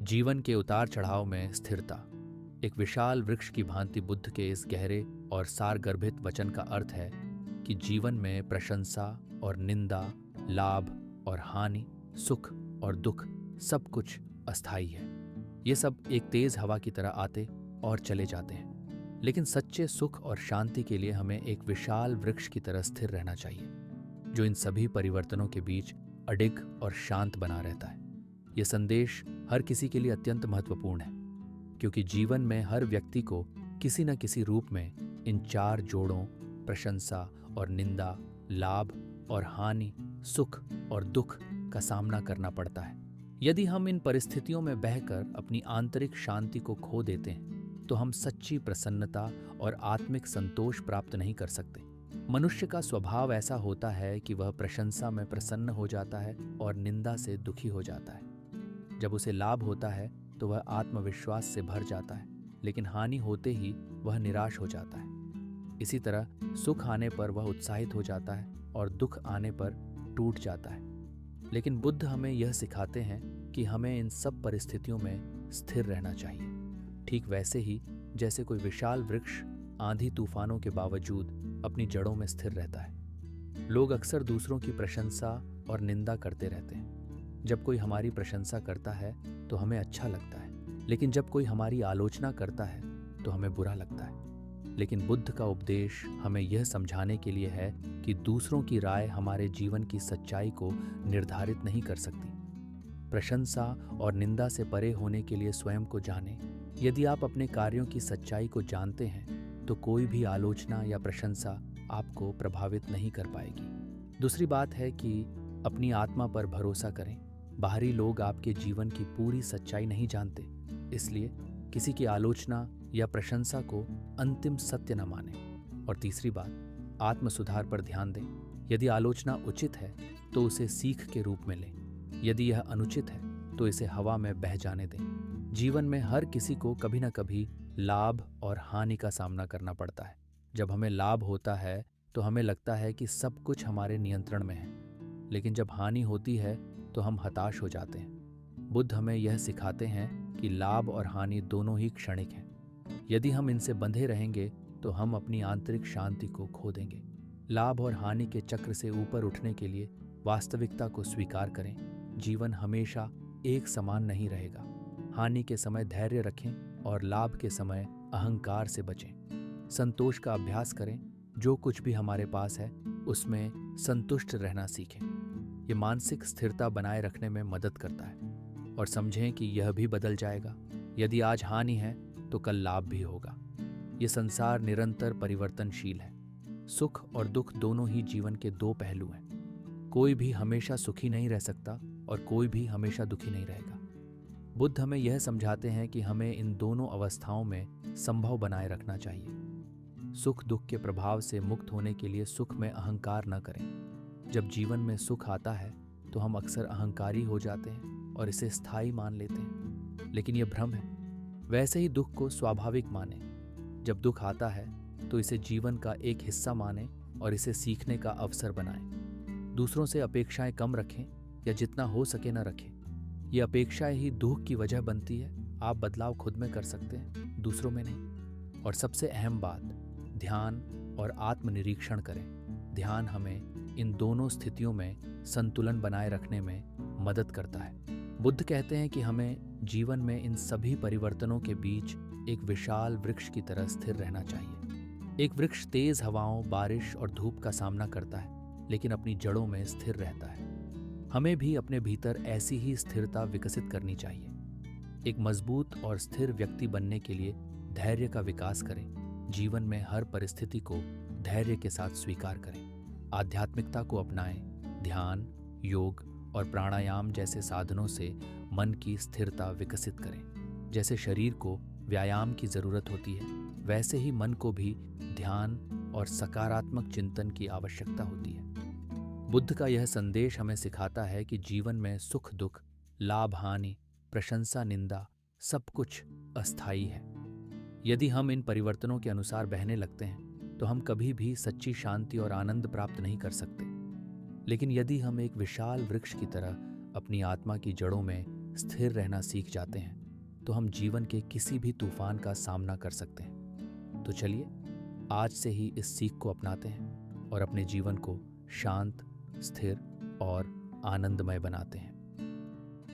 जीवन के उतार चढ़ाव में स्थिरता। एक विशाल वृक्ष की भांति बुद्ध के इस गहरे और सारगर्भित वचन का अर्थ है कि जीवन में प्रशंसा और निंदा, लाभ और हानि, सुख और दुख सब कुछ अस्थायी है। ये सब एक तेज हवा की तरह आते और चले जाते हैं, लेकिन सच्चे सुख और शांति के लिए हमें एक विशाल वृक्ष की तरह स्थिर रहना चाहिए, जो इन सभी परिवर्तनों के बीच अडिग और शांत बना रहता है। यह संदेश हर किसी के लिए अत्यंत महत्वपूर्ण है, क्योंकि जीवन में हर व्यक्ति को किसी न किसी रूप में इन चार जोड़ों प्रशंसा और निंदा, लाभ और हानि, सुख और दुख का सामना करना पड़ता है। यदि हम इन परिस्थितियों में बहकर अपनी आंतरिक शांति को खो देते हैं, तो हम सच्ची प्रसन्नता और आत्मिक संतोष प्राप्त नहीं कर सकते। मनुष्य का स्वभाव ऐसा होता है कि वह प्रशंसा में प्रसन्न हो जाता है और निंदा से दुखी हो जाता है। जब उसे लाभ होता है तो वह आत्मविश्वास से भर जाता है, लेकिन हानि होते ही वह निराश हो जाता है। इसी तरह सुख आने पर वह उत्साहित हो जाता है और दुख आने पर टूट जाता है। लेकिन बुद्ध हमें यह सिखाते हैं कि हमें इन सब परिस्थितियों में स्थिर रहना चाहिए, ठीक वैसे ही जैसे कोई विशाल वृक्ष आंधी तूफानों के बावजूद अपनी जड़ों में स्थिर रहता है। लोग अक्सर दूसरों की प्रशंसा और निंदा करते रहते हैं। जब कोई हमारी प्रशंसा करता है तो हमें अच्छा लगता है, लेकिन जब कोई हमारी आलोचना करता है तो हमें बुरा लगता है। लेकिन बुद्ध का उपदेश हमें यह समझाने के लिए है कि दूसरों की राय हमारे जीवन की सच्चाई को निर्धारित नहीं कर सकती। प्रशंसा और निंदा से परे होने के लिए स्वयं को जानें। यदि आप अपने कार्यों की सच्चाई को जानते हैं तो कोई भी आलोचना या प्रशंसा आपको प्रभावित नहीं कर पाएगी। दूसरी बात है कि अपनी आत्मा पर भरोसा करें। बाहरी लोग आपके जीवन की पूरी सच्चाई नहीं जानते, इसलिए किसी की आलोचना या प्रशंसा को अंतिम सत्य न मानें। और तीसरी बात, आत्म सुधार पर ध्यान दें। यदि आलोचना उचित है तो उसे सीख के रूप में लें, यदि यह अनुचित है तो इसे हवा में बह जाने दें। जीवन में हर किसी को कभी न कभी लाभ और हानि का सामना करना पड़ता है। जब हमें लाभ होता है तो हमें लगता है कि सब कुछ हमारे नियंत्रण में है, लेकिन जब हानि होती है तो हम हताश हो जाते हैं। बुद्ध हमें यह सिखाते हैं कि लाभ और हानि दोनों ही क्षणिक हैं। यदि हम इनसे बंधे रहेंगे तो हम अपनी आंतरिक शांति को खो देंगे। लाभ और हानि के चक्र से ऊपर उठने के लिए वास्तविकता को स्वीकार करें। जीवन हमेशा एक समान नहीं रहेगा। हानि के समय धैर्य रखें और लाभ के समय अहंकार से बचें। संतोष का अभ्यास करें। जो कुछ भी हमारे पास है उसमें संतुष्ट रहना सीखें। ये मानसिक स्थिरता बनाए रखने में मदद करता है। और समझें कि यह भी बदल जाएगा। यदि आज हानि है तो कल लाभ भी होगा। ये संसार निरंतर परिवर्तनशील है। सुख और दुख दोनों ही जीवन के दो पहलू हैं। कोई भी हमेशा सुखी नहीं रह सकता और कोई भी हमेशा दुखी नहीं रहेगा। बुद्ध हमें यह समझाते हैं कि हमें इन दोनों अवस्थाओं में संभव बनाए रखना चाहिए। सुख दुख के प्रभाव से मुक्त होने के लिए सुख में अहंकार न करें। जब जीवन में सुख आता है तो हम अक्सर अहंकारी हो जाते हैं और इसे स्थायी मान लेते हैं, लेकिन यह भ्रम है। वैसे ही दुख को स्वाभाविक माने। जब दुख आता है तो इसे जीवन का एक हिस्सा माने और इसे सीखने का अवसर बनाएं। दूसरों से अपेक्षाएं कम रखें या जितना हो सके न रखें। ये अपेक्षाएं ही दुख की वजह बनती है। आप बदलाव खुद में कर सकते हैं, दूसरों में नहीं। और सबसे अहम बात, ध्यान और आत्मनिरीक्षण करें। ध्यान हमें इन दोनों स्थितियों में संतुलन बनाए रखने में मदद करता है। बुद्ध कहते हैं कि हमें जीवन में इन सभी परिवर्तनों के बीच एक विशाल वृक्ष की तरह स्थिर रहना चाहिए। एक वृक्ष तेज हवाओं, बारिश और धूप का सामना करता है, लेकिन अपनी जड़ों में स्थिर रहता है। हमें भी अपने भीतर ऐसी ही स्थिरता विकसित करनी चाहिए। एक मजबूत और स्थिर व्यक्ति बनने के लिए धैर्य का विकास करें। जीवन में हर परिस्थिति को धैर्य के साथ स्वीकार करें। आध्यात्मिकता को अपनाएं। ध्यान, योग और प्राणायाम जैसे साधनों से मन की स्थिरता विकसित करें। जैसे शरीर को व्यायाम की जरूरत होती है, वैसे ही मन को भी ध्यान और सकारात्मक चिंतन की आवश्यकता होती है। बुद्ध का यह संदेश हमें सिखाता है कि जीवन में सुख दुख, लाभ हानि, प्रशंसा निंदा सब कुछ अस्थायी है। यदि हम इन परिवर्तनों के अनुसार बहने लगते हैं तो हम कभी भी सच्ची शांति और आनंद प्राप्त नहीं कर सकते। लेकिन यदि हम एक विशाल वृक्ष की तरह अपनी आत्मा की जड़ों में स्थिर रहना सीख जाते हैं तो हम जीवन के किसी भी तूफान का सामना कर सकते हैं। तो चलिए आज से ही इस सीख को अपनाते हैं और अपने जीवन को शांत, स्थिर और आनंदमय बनाते हैं।